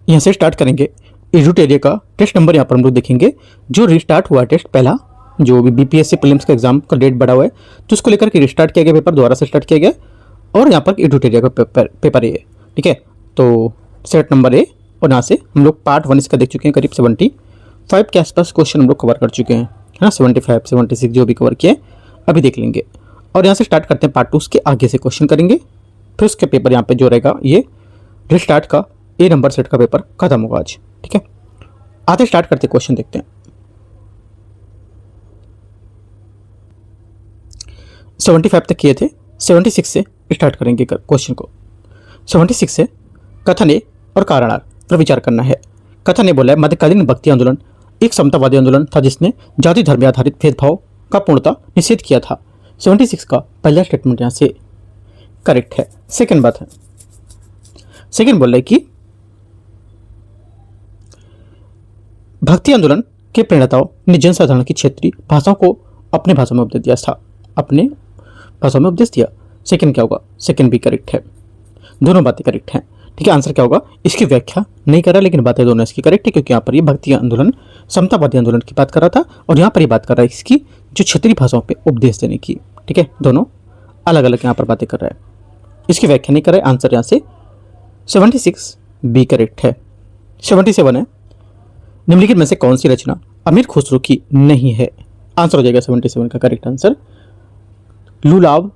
यहाँ से स्टार्ट करेंगे। एजुट एरिया का टेस्ट नंबर यहाँ पर हम लोग देखेंगे। जो रिस्टार्ट हुआ टेस्ट पहला, जो भी बीपीएससी प्रीलिम्स का एग्जाम का डेट बढ़ा हुआ है, तो उसको लेकर के रिस्टार्ट किया गया, पेपर दोबारा से स्टार्ट किया गया। और यहाँ पर एजुट एरिया का पेपर ए है, ठीक है। तो सेट नंबर ए, और यहाँ से हम लोग पार्ट 1 इसका देख चुके हैं। करीब 75 के आसपास क्वेश्चन हम लोग कवर कर चुके हैं, है ना। 75 76 जो भी कवर किए अभी देख लेंगे। और यहाँ से स्टार्ट करते हैं पार्ट 2, उसके आगे से क्वेश्चन करेंगे। फिर उसके पेपर यहाँ पे जो रहेगा ये रिस्टार्ट का ए नंबर सेट का पेपर खत्म होगा आज, ठीक है। आते स्टार्ट करते क्वेश्चन देखते हैं। 75 तक किए थे, 76 से स्टार्ट करेंगे क्वेश्चन को। 76 से कथन ए और कारणार्थ पर विचार करना है। कथन ए बोला है, मध्यकालीन भक्ति आंदोलन एक समतावादी आंदोलन था जिसने जाति धर्म आधारित भेदभाव का पूर्णतः निषेध किया था। 76 का पहला स्टेटमेंट यहाँ से करेक्ट है। सेकंड बात है, सेकंड बोल रहा है कि भक्ति आंदोलन के प्रणेताओं ने जनसाधारण की क्षेत्रीय भाषाओं को अपने भाषा में उपदेश दिया था, अपने भाषा में उपदेश दिया। सेकंड क्या होगा, सेकंड भी करेक्ट है, दोनों बातें करेक्ट हैं, ठीक है। आंसर क्या होगा, इसकी व्याख्या नहीं कर रहा लेकिन बातें दोनों इसकी करेक्ट है, क्योंकि यहाँ पर ये भक्ति आंदोलन समतावादी आंदोलन की बात कर रहा था और यहाँ पर ये बात कर रहा है इसकी जो क्षेत्रीय भाषाओं पे उपदेश देने की, ठीक है। दोनों अलग अलग यहाँ पर बातें कर रहा है, इसकी व्याख्या नहीं कर रहा है। आंसर यहाँ से 76 बी करेक्ट है। 77 है, निम्नलिखित में से कौन सी रचना अमीर खुसरो की नहीं है। आंसर हो जाएगा 77 का करेक्ट आंसर लुलाब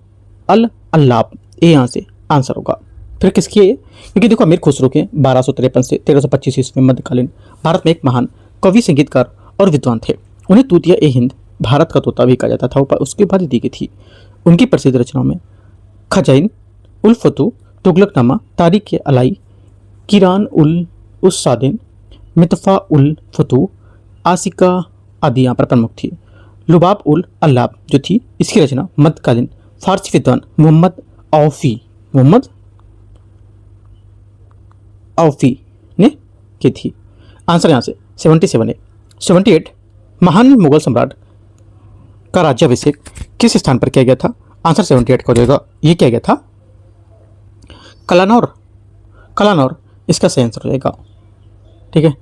अल अल्लाब, ये यहाँ से आंसर होगा। फिर किसकी है, क्योंकि देखो अमीर खुसरो के 1253 से 1325 ईस्वी में मध्यकालीन भारत में एक महान कवि, संगीतकार और विद्वान थे। उन्हें तूतिया ए हिंद, भारत का तोता भी कहा जाता था, उसकी उपाधि दी गई थी। उनकी प्रसिद्ध रचनाओं में खजाइन उल फतू, तुगलकनामा, तारीख अलाई, किरान उल उस्सादिन, मितफा उल फतू, आसिका आदि यहाँ पर प्रमुख थी। लुबाब उल अल्लाब जो थी, इसकी रचना मध्यकालीन फारसी विद्वान मोहम्मद औफी ने की थी। आंसर यहाँ से 77 है। 78 महान मुगल सम्राट का राज्याभिषेक किस स्थान पर किया गया था। आंसर 78 का हो जाएगा, ये किया गया था कलानौर, कलानौर इसका सही आंसर हो जाएगा, ठीक है।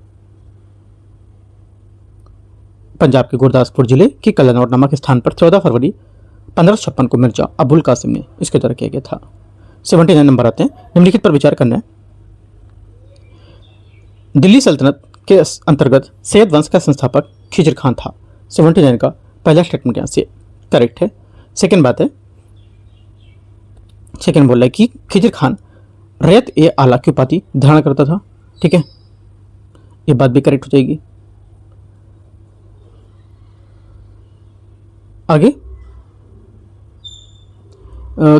पंजाब के गुरदासपुर जिले के कलानौर नामक स्थान पर 14 फरवरी 1556 को मिर्जा अबुल कासिम ने इसके द्वारा किया गया था। 79 नंबर आते हैं, निम्नलिखित पर विचार करना है। दिल्ली सल्तनत के अंतर्गत सैयद वंश का संस्थापक खिजर खान था। 79 का पहला स्टेटमेंट यहाँ से करेक्ट है। सेकंड बात है, सेकंड बोल रहा है कि खिजर खान रैयत ए आला की उपाधि धारण करता था, ठीक है, ये बात भी करेक्ट हो जाएगी। आगे,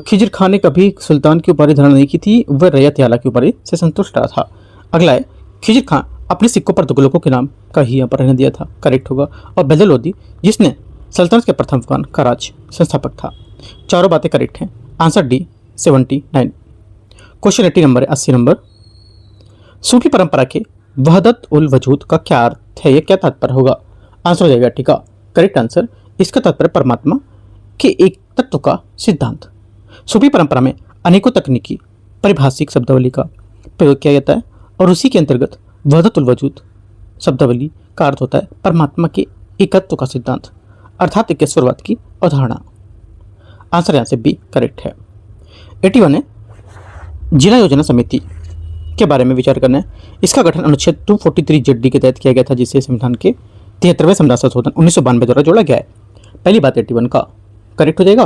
खिजर खान ने कभी सुल्तान की उपाधि धारण नहीं की थी, वह रैयत ए आला की उपाधि से संतुष्ट रहा था। अगला है, खिजर खान अपने सिक्कों पर तुगलकों के नाम का ही यहाँ पर रहने दिया था, करेक्ट होगा। और बदल लोदी जिसने सल्तनत के प्रथम अफगान का राज संस्थापक था। चारों बातें करेक्ट हैं। Answer D 79। क्वेश्चन 80 नंबर है, 80 नंबर। सूफी परंपरा के वहदत उल वजूद का क्या अर्थ है, यह क्या तात्पर्य होगा। आंसर हो जाएगा ठीक है, करेक्ट आंसर, इसका तात्पर्य परमात्मा के एक तत्व का सिद्धांत। सूफी परंपरा में अनेकों तकनीकी परिभाषिक शब्दावली का प्रयोग किया जाता है और उसी के अंतर्गत वहदतुल वजूद शब्दावली का अर्थ होता है परमात्मा के एकत्व का सिद्धांत, अर्थात एकेश्वरवाद की अवधारणा। आंसर यहाँ से बी करेक्ट है। 81 है, जिला योजना समिति के बारे में विचार करना है। इसका गठन अनुच्छेद 243 ZD के तहत किया गया था, जिसे संविधान के 73वें संविधान संशोधन 1992 द्वारा जोड़ा गया है। पहली बात 81 का करेक्ट हो जाएगा।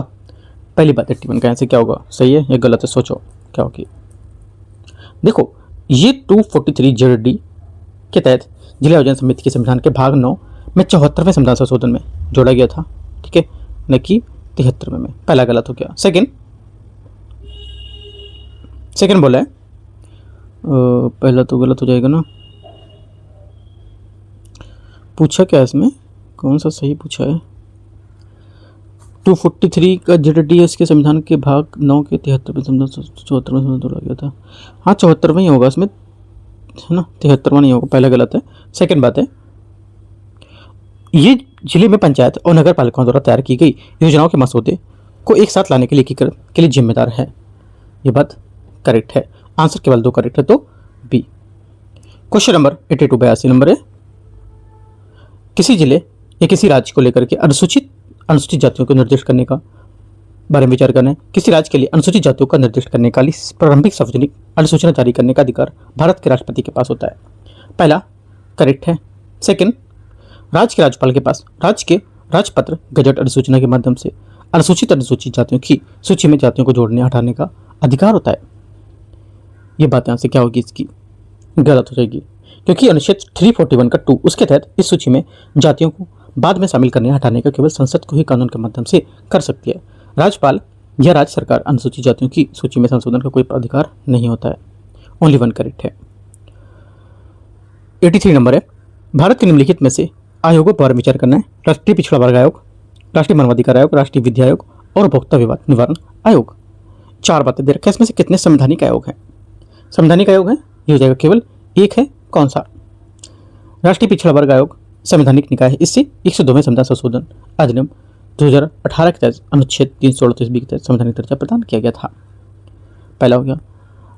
पहली बात 81 का यहाँ से क्या होगा, सही है या गलत है, सोचो क्या होगी। देखो ये 243 ZD के तहत जिला योजना समिति के संविधान के भाग 9 में 74वें संविधान संशोधन में जोड़ा गया था, ठीक है, न कि 73वें में। पहला गलत हो गया। सेकंड बोला है, पहला तो गलत हो जाएगा ना। पूछा क्या इसमें, कौन सा सही पूछा है। 243 का ZD इसके संविधान के भाग 9 के 73वें संविधान 74वें संविधान जोड़ा गया था। हाँ 74वां ही होगा इसमें, है ना, 73वां नहीं होगा, पहला गलत है। सेकंड बात है, ये जिले में पंचायत और नगर पालिकाओं द्वारा तैयार की गई योजनाओं के मसौदे को एक साथ लाने के लिए एकीकरण के लिए जिम्मेदार है। ये बात करेक्ट है। आंसर केवल 2 करेक्ट है, तो बी। क्वेश्चन नंबर 82 82 नंबर है, किसी जिले या किसी राज्य को लेकर के अनुसूचित जातियों को निर्दिष्ट करने का बारे में विचार करना है। किसी राज्य के लिए अनुसूचित जातियों का निर्दिष्ट करने का प्रारंभिक सार्वजनिक अधिसूचना जारी करने का अधिकार भारत के राष्ट्रपति के पास होता है। पहला करेक्ट है। सेकंड, राज्य के राज्यपाल के पास राज्य के राजपत्र गजट अधिसूचना के माध्यम से अनुसूचित जातियों की सूची में जातियों को जोड़ने हटाने का अधिकार होता है। ये बात यहाँ से क्या होगी, इसकी गलत हो जाएगी, क्योंकि अनुच्छेद 341 का 2 उसके तहत इस सूची में जातियों को बाद में शामिल करने हटाने का केवल संसद को ही कानून के माध्यम से कर सकती है। राज्यपाल या राज्य सरकार अनुसूचित जातियों की सूची में संशोधन का कोई अधिकार नहीं होता है। ओनली वन करेक्ट है। 83 नंबर है, भारत के निम्नलिखित में से आयोगों पर विचार करना है। राष्ट्रीय पिछड़ा वर्ग आयोग, राष्ट्रीय मानवाधिकार आयोग, राष्ट्रीय विद्या आयोग और उपभोक्ता विवाद निवारण आयोग। 4 बातें दे रखी है। इसमें से कितने संवैधानिक आयोग हैं? संवैधानिक आयोग है, ये हो जाएगा केवल एक है। कौन सा? राष्ट्रीय पिछड़ा वर्ग आयोग संवैधानिक निकाय है। इससे 102 में संविधान संशोधन अधिनियम 2018 के तहत अनुच्छेद 338 के तहत संवैधानिक दर्जा प्रदान किया गया था। पहला हो गया।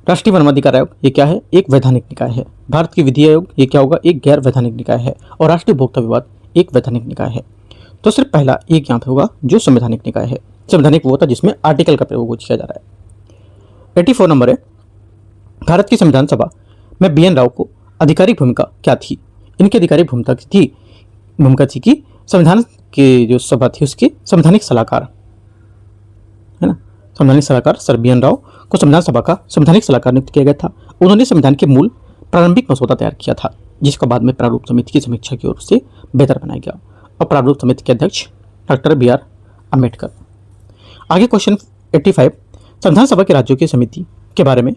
राष्ट्रीय मानवाधिकार आयोग, ये क्या है? एक वैधानिक निकाय है। भारत की विधि आयोग, ये क्या होगा? एक गैर वैधानिक निकाय है। और राष्ट्रीय उपभोक्ता विवाद एक वैधानिक निकाय है। तो सिर्फ पहला एक यहाँ पे होगा जो संवैधानिक निकाय है। संवैधानिक वो होता है जिसमें आर्टिकल का प्रयोग किया जा रहा है। 84 नंबर है, भारत की संविधान सभा में BN राव को आधिकारिक भूमिका क्या थी? इनकी आधिकारिक भूमिका थी कि संविधान के जो सभा थी उसके संवैधानिक सलाहकार, है ना, संवैधानिक सलाहकार सर BN राव को संविधान सभा का संवैधानिक सलाहकार नियुक्त किया गया था। उन्होंने संविधान के मूल प्रारंभिक मसौदा तैयार किया था, जिसका बाद में प्रारूप समिति की समीक्षा की ओर से बेहतर बनाया गया। और प्रारूप समिति के अध्यक्ष डॉक्टर BR अम्बेडकर। आगे क्वेश्चन 85, संविधान सभा के राज्यों की समिति के बारे में,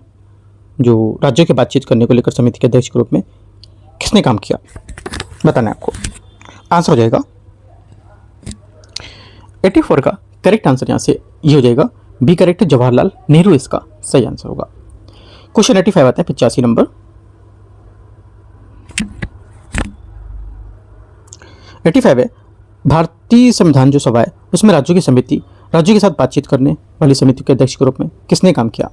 जो राज्यों की बातचीत करने को लेकर समिति के अध्यक्ष के रूप में किसने काम किया, बताना है आपको। आंसर हो जाएगा 84 का करेक्ट आंसर यहाँ से ये हो जाएगा बी करेक्ट, जवाहरलाल नेहरू इसका सही आंसर होगा। क्वेश्चन 85 आता है 85 नंबर। 85 है, भारतीय संविधान जो सभा है उसमें राज्यों की समिति, राज्यों के साथ बातचीत करने वाली समिति के अध्यक्ष के रूप में किसने काम किया?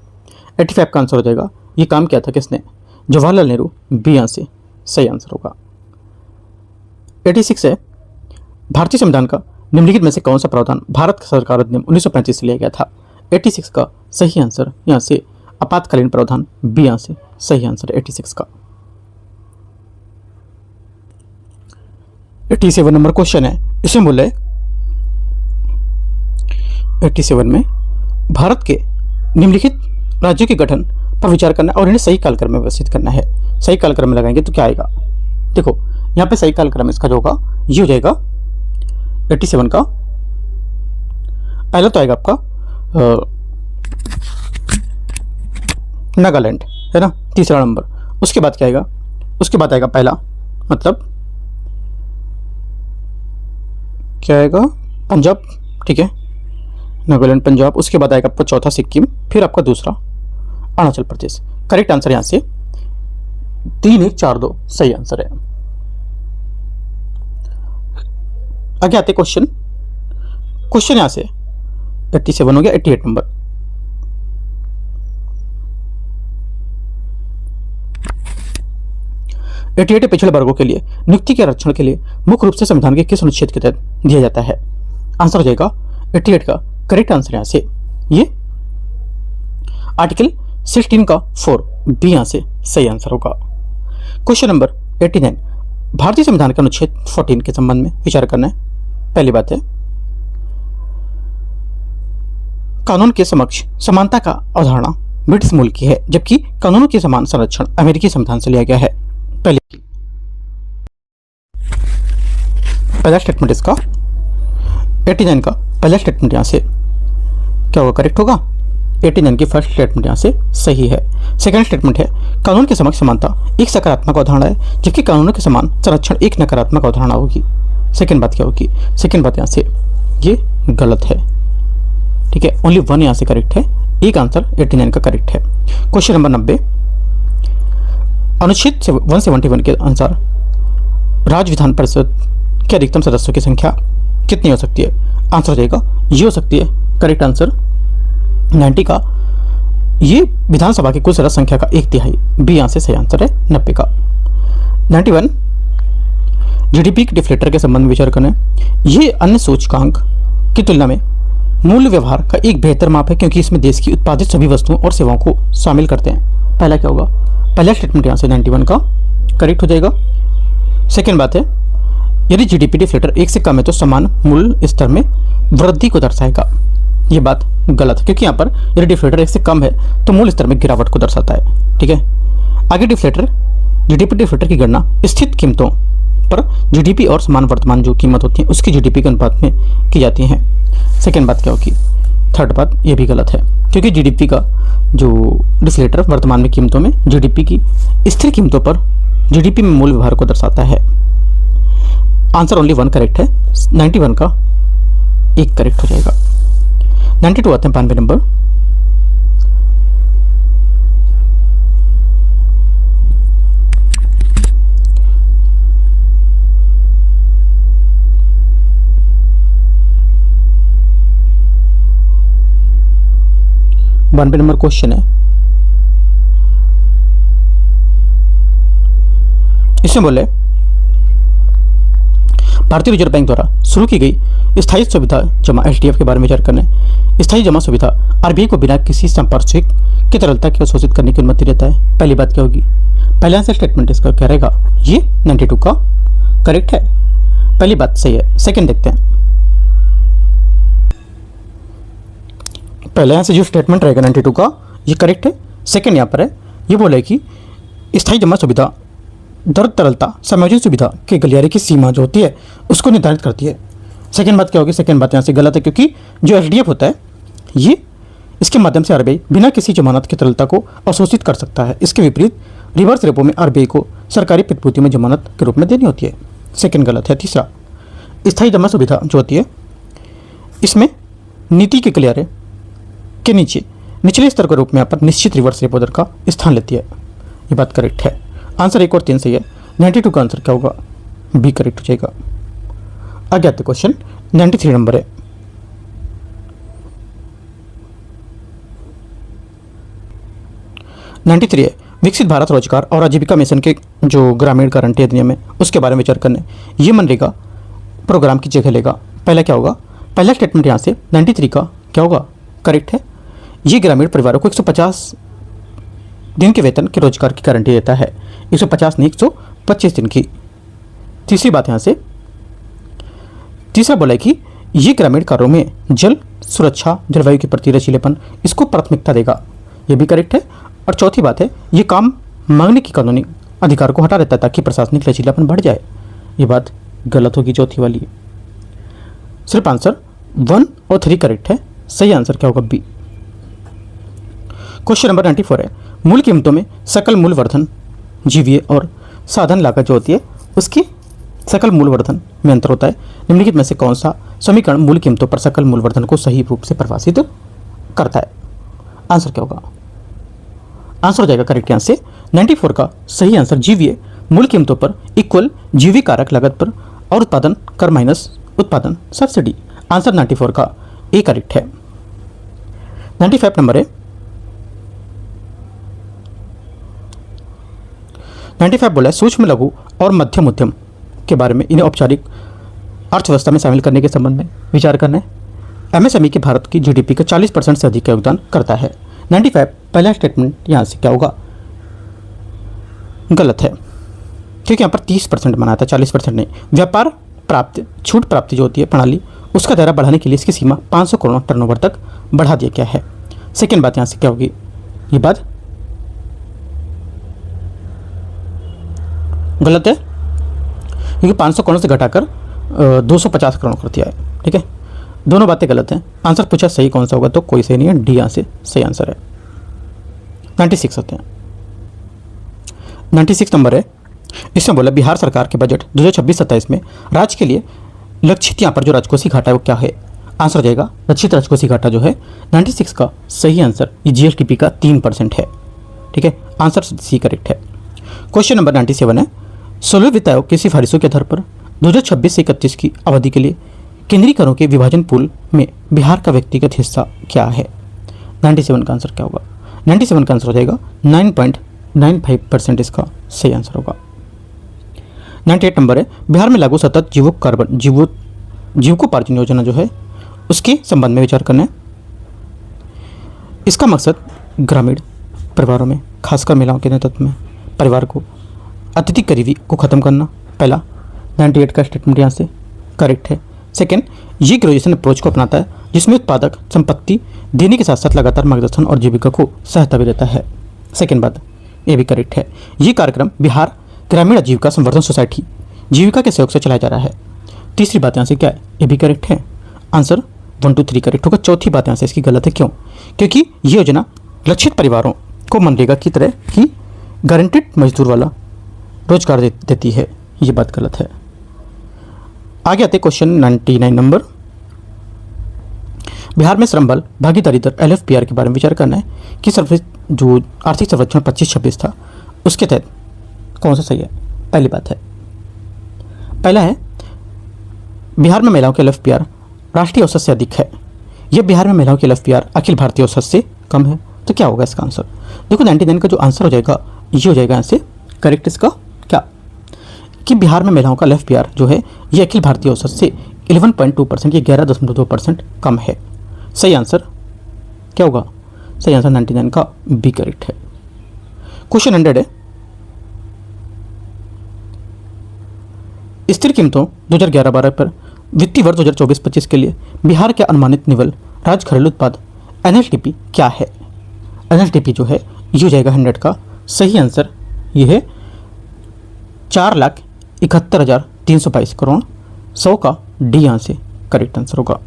85 का आंसर हो जाएगा, ये काम किया था किसने? जवाहरलाल नेहरू, बी यहाँ से सही आंसर होगा। 86 है, भारतीय संविधान का निम्नलिखित में से कौन सा प्रावधान भारत सरकार अधिनियम 1935 से लिया गया था? 86 का सही आंसर यहाँ से आपातकालीन प्रावधान, बी यहाँ से सही आंसर 86 का। 87 नंबर क्वेश्चन है, इसमें बोले 87 में भारत के निम्नलिखित राज्यों के गठन पर विचार करना और इन्हें सही कालक्रम में व्यवस्थित करना है। सही कालक्रम में लगाएंगे तो क्या आएगा? देखो यहाँ पे सही कालक्रम इसका जो होगा ये हो जाएगा 87 का। पहला तो आएगा आपका नागालैंड, है ना, तीसरा नंबर। उसके बाद क्या आएगा? उसके बाद आएगा पहला, मतलब क्या आएगा? पंजाब, ठीक है, नागालैंड पंजाब। उसके बाद आएगा आपका चौथा सिक्किम, फिर आपका दूसरा अरुणाचल प्रदेश। करेक्ट आंसर यहाँ से 3142 सही आंसर है। आगे आते क्वेश्चन यहाँ से 87 हो गया। 88 नंबर, पिछड़े वर्गों के लिए नियुक्ति के आरक्षण के लिए मुख्य रूप से संविधान के किस अनुच्छेद के तहत दिया जाता है? आंसर हो जाएगा 88 का करेक्ट आंसर यहाँ से ये आर्टिकल 16 का 4, बी यहाँ से सही आंसर होगा। क्वेश्चन नंबर 89, भारतीय संविधान के अनुच्छेद 14 के संबंध में विचार करना है। पहली बात है, कानून के समक्ष समानता का अवधारणा ब्रिटिश मूल की है, जबकि कानूनों के समान संरक्षण अमेरिकी संविधान से लिया गया है। पहला स्टेटमेंट इसका 89 का पहला स्टेटमेंट यहाँ से क्या होगा? करेक्ट होगा। 89 की फर्स्ट स्टेटमेंट यहाँ से सही है। सेकंड स्टेटमेंट है, कानून के समक्ष समानता एक सकारात्मक अवधारणा है, जबकि कानूनों के समान संरक्षण एक नकारात्मक अवधारणा होगी। सेकंड बात क्या होगी? सेकंड बात यहाँ से ये गलत है, ठीक है। ओनली वन यहाँ से करेक्ट है, एक आंसर 89 का करेक्ट है। क्वेश्चन नंबर 90, अनुच्छेद 171 के अनुसार राज्य विधान परिषद के अधिकतम सदस्यों की संख्या कितनी हो सकती है? आंसर हो जाएगा ये हो सकती है करेक्ट आंसर 90 का, ये विधानसभा की कुल सदस्य संख्या का 1/3, बी यहाँ से सही आंसर है 90 का। 91 जीडीपी के डिफ्लेटर के संबंध में विचार करना है। ये अन्य सूचकांक की तुलना में मूल्य व्यवहार का एक बेहतर माप है क्योंकि इसमें देश की उत्पादित सभी वस्तुओं और सेवाओं को शामिल करते हैं। पहला क्या होगा, पहला स्टेटमेंट यहाँ से 91 का करेक्ट हो जाएगा। सेकेंड बात है, यदि जीडीपी डिफ्लेटर 1 से कम है तो समान मूल्य स्तर में वृद्धि को दर्शाएगा। ये बात गलत है क्योंकि यहाँ पर यदि डिफ्लेटर 1 से कम है तो मूल्य स्तर में गिरावट को दर्शाता है। ठीक है, आगे जीडीपी डिफ्लेटर की गणना स्थित कीमतों पर जीडीपी और समान वर्तमान जो कीमत होती है उसकी जीडीपी के अनुपात में की जाती है। सेकेंड बात क्या होगी, थर्ड बात ये भी गलत है क्योंकि जीडीपी का जो डिफ्लेटर वर्तमान में कीमतों में जीडीपी की स्थिर कीमतों पर जीडीपी में मूल्य व्यवहार को दर्शाता है। आंसर ओनली 1 करेक्ट है, 91 का 1 करेक्ट हो जाएगा। 92 आते हैं 92 नंबर। बानवे नंबर क्वेश्चन है, इसमें बोले भारतीय रिजर्व बैंक द्वारा शुरू की गई स्थायी सुविधा जमा एचडीएफ के बारे में विचार करना है। स्थायी जमा सुविधा आरबीआई को बिना किसी संपार्श्विक की तरलता की अवशोषित करने की अनुमति देता है। पहली बात क्या होगी, पहला आंसर स्टेटमेंट इसका क्या रहेगा, ये 92 का करेक्ट है। पहली बात सही है। सेकंड देखते हैं, पहले यहाँ से जो स्टेटमेंट रहेगा 92 का ये करेक्ट है। सेकंड यहाँ पर है, ये बोले कि स्थायी जमा सुविधा दर तरलता समायोजन सुविधा के गलियारे की सीमा जो होती है उसको निर्धारित करती है। सेकंड बात क्या होगी, सेकंड बात यहाँ से गलत है क्योंकि जो एचडीएफ होता है ये इसके माध्यम से आरबीआई बिना किसी जमानत की तरलता को अवशोषित कर सकता है। इसके विपरीत रिवर्स रेपो में आरबीआई को सरकारी प्रतिभूति में जमानत के रूप में देनी होती है। सेकंड गलत है। तीसरा, स्थायी जमा सुविधा जो होती है इसमें नीति के गलियारे के नीचे निचले स्तर के रूप में यहाँ पर निश्चित रिवर्स रेपो दर का स्थान लेती है। ये बात करेक्ट है। आंसर 1 और 3 सही है। 92 का आंसर क्या होगा, बी करेक्ट हो जाएगा। आगे आते क्वेश्चन 93 नंबर है। है विकसित भारत रोजगार और आजीविका मिशन के जो ग्रामीण गारंटी अधिनियम है उसके बारे में विचार करने। ये मनरेगा प्रोग्राम की जगह लेगा। पहला क्या होगा, पहला स्टेटमेंट यहाँ से 93 का क्या होगा, करेक्ट है। ये ग्रामीण परिवारों को 150 दिन के वेतन के रोजगार की गारंटी देता है। 150 नहीं 125 दिन की। तीसरी बात यहाँ से, तीसरा बोला है कि ये ग्रामीण कार्यों में जल सुरक्षा, जलवायु के प्रति लचीलेपन इसको प्राथमिकता देगा। ये भी करेक्ट है। और चौथी बात है, ये काम मांगने की कानूनी अधिकार को हटा देता है ताकि प्रशासनिक लचीलापन बढ़ जाए। ये बात गलत होगी चौथी वाली। सिर्फ आंसर 1 और 3 करेक्ट है। सही आंसर क्या होगा, बी। क्वेश्चन नंबर 94 है, मूल कीमतों में सकल मूल्य वर्धन जीवीए और साधन लागत जो होती है उसकी सकल मूल्य वर्धन में अंतर होता है। निम्नलिखित में से कौन सा समीकरण मूल कीमतों पर सकल मूल्य वर्धन को सही रूप से परिभाषित करता है। आंसर क्या होगा, आंसर हो जाएगा करेक्ट यहाँ से 94 का सही आंसर जीवीए मूल कीमतों पर इक्वल जीवी कारक लागत पर और उत्पादन कर माइनस उत्पादन सब्सिडी। आंसर 94 का ए करेक्ट है। 95 नंबर है, 95 बोला है सूक्ष्म लघु और मध्यम उद्यम के बारे में इन्हें औपचारिक अर्थव्यवस्था में शामिल करने के संबंध में विचार करना है। एमएसएमई की भारत की जीडीपी का 40% से अधिक का योगदान करता है। 95 पहला स्टेटमेंट यहाँ से क्या होगा, गलत है क्योंकि यहाँ पर 30% बनाया था, 40% नहीं। व्यापार प्राप्ति छूट प्राप्ति जो होती है प्रणाली उसका दायरा बढ़ाने के लिए इसकी सीमा 500 करोड़ टर्नओवर तक बढ़ा दिया गया है। सेकेंड बात यहाँ से क्या होगी, ये बात गलत है क्योंकि 500 करोड़ से घटाकर 250 करोड़ कर दिया है। ठीक है, दोनों बातें गलत हैं। आंसर पूछा सही कौन सा होगा तो कोई सही नहीं है, डी यहाँ से सही आंसर है। 96 होते हैं। 96 नंबर है, इसमें बोला बिहार सरकार के बजट 2026-27 में राज्य के लिए लक्षित यहाँ पर जो राजकोषीय घाटा है वो क्या है। आंसर हो जाएगा लक्षित राजकोषीय घाटा जो है 96 का सही आंसर ये जीएसडीपी का 3% है। ठीक है, आंसर सी करेक्ट है। क्वेश्चन नंबर 97 है, 16वें वित्त आयोग की सिफारिशों के आधार पर 2026 से 31 की अवधि के लिए केंद्रीय करों के विभाजन पूल में बिहार का व्यक्तिगत हिस्सा क्या है। 97 का आंसर क्या होगा, 97 का आंसर हो जाएगा 9.95% इसका सही आंसर होगा। 98 नंबर है, बिहार में लागू सतत जीविकोपार्जन योजना जो है उसके संबंध में विचार करना है। इसका मकसद ग्रामीण परिवारों में, खासकर महिलाओं के नेतृत्व में परिवार को अत्यधिक गरीबी को ख़त्म करना। पहला 98 का स्टेटमेंट यहाँ से करेक्ट है। सेकेंड, ये ग्रेजुएशन अप्रोच को अपनाता है जिसमें उत्पादक संपत्ति देने के साथ साथ लगातार मार्गदर्शन और जीविका को सहायता भी देता है। सेकेंड बात ये भी करेक्ट है। ये कार्यक्रम बिहार ग्रामीण आजीविका संवर्धन सोसाइटी जीविका के सहयोग से चलाया जा रहा है। तीसरी बात यहाँ से क्या है, ये भी करेक्ट है। आंसर 1 2 3 करेक्ट होगा। चौथी बात यहाँ से इसकी गलत है। क्यों? क्योंकि ये योजना लक्षित परिवारों को मनरेगा की तरह की गारंटेड मजदूर वाला रोजगार देती है। ये बात गलत है। आगे आते क्वेश्चन 99 नंबर, बिहार में श्रम बल भागीदारी दर LFPR के बारे में विचार करना है कि जो आर्थिक सर्वेक्षण 25-26 था उसके तहत कौन सा सही है। पहली बात है, पहला है बिहार में महिलाओं के LFPR राष्ट्रीय औसत से अधिक है। यह बिहार में महिलाओं के LFPR अखिल भारतीय औसत से कम है। तो क्या होगा इसका आंसर? देखो 99 का जो आंसर हो जाएगा ये हो जाएगा यहाँ से करेक्ट। इसका क्या कि बिहार में महिलाओं का LFPR जो है ये अखिल भारतीय औसत से 11.2% या 11.2% कम है। सही आंसर क्या होगा? सही आंसर 99 का बी करेक्ट है। क्वेश्चन 100 है, स्थिर कीमतों 2011-12 पर वित्तीय वर्ष 2024-25 के लिए बिहार के अनुमानित निवल राज्य घरेलू उत्पाद NSDP क्या है? NSDP जो है ये हो जाएगा 100 का सही आंसर ये है 4,71,322 करोड़। 100 का डी यहाँ से करेक्ट आंसर होगा।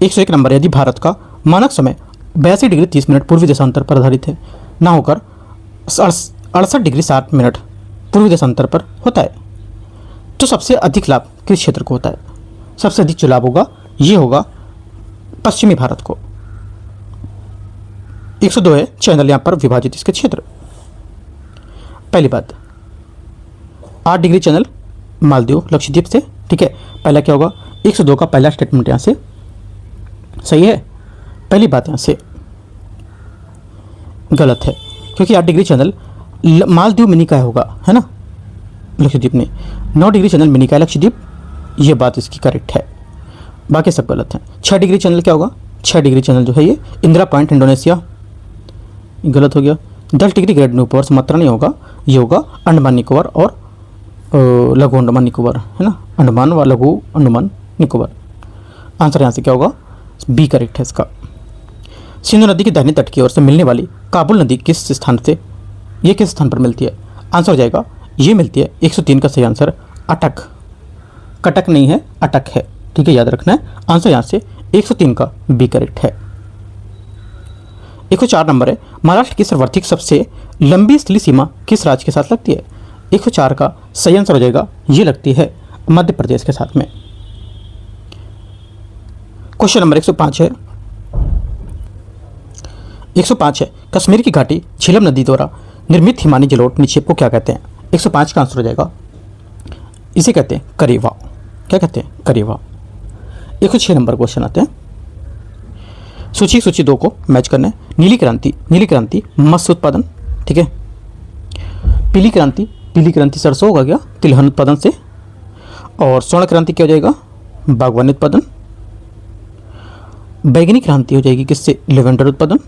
101 नंबर, यदि भारत का मानक समय 82 डिग्री 30 मिनट पूर्वी देशांतर पर आधारित है ना होकर 68 डिग्री 60 मिनट पूर्वी देशांतर पर होता है तो सबसे अधिक लाभ किस क्षेत्र को होता है? सबसे अधिक जो लाभ होगा ये होगा पश्चिमी भारत को। 102 है, चैनल यहाँ पर विभाजित इसके क्षेत्र। पहली बात 8 डिग्री चैनल मालदीव लक्षद्वीप से, ठीक है। पहला क्या होगा? 102 का पहला स्टेटमेंट यहाँ से सही है। पहली बात यहाँ से गलत है क्योंकि 8 डिग्री चैनल मालदीव मिनी का होगा, है ना, लक्षद्वीप ने। 9 डिग्री चैनल मिनी का लक्षद्वीप, ये बात इसकी करेक्ट है। बाकी सब गलत है। 6 डिग्री चैनल क्या होगा? 6 डिग्री चैनल जो है ये इंदिरा पॉइंट इंडोनेशिया, गलत हो गया। 10 डिग्री ग्रेट न्यूपोर्ट सुमात्रा नहीं होगा, ये होगा अंडमान निकोबार और लघु अंडमान निकोबार, है ना, अंडमान व लघु अंडमान निकोबार। आंसर यहाँ से क्या होगा? बी करेक्ट है इसका। सिंधु नदी की दाहिने तट की ओर से मिलने वाली काबुल नदी किस स्थान से, ये किस स्थान पर मिलती है? आंसर हो जाएगा ये मिलती है 103 का सही आंसर अटक। कटक नहीं है, अटक है, ठीक है, याद रखना है। आंसर यहाँ से 103 का बी करेक्ट है। 104 नंबर है, महाराष्ट्र की सर्वाधिक सबसे लंबी स्थलीय सीमा किस राज्य के साथ लगती है? 104 का सही आंसर हो जाएगा ये लगती है मध्य प्रदेश के साथ में। क्वेश्चन नंबर 105 है, 105 है, कश्मीर की घाटी झीलम नदी द्वारा निर्मित हिमानी जलोढ़ निक्षेप को क्या कहते हैं? 105 का आंसर हो जाएगा, इसे कहते हैं करेवा। क्या कहते हैं? करेवा। 106 नंबर क्वेश्चन आते हैं, सूची 2 को मैच करना है। नीली क्रांति मत्स्य उत्पादन, ठीक है। पीली क्रांति सरसों होगा क्या, तिलहन उत्पादन से। और स्वर्ण क्रांति क्या हो जाएगा? बागवानी उत्पादन। बैगनी क्रांति हो जाएगी किससे? लेवेंडर उत्पादन,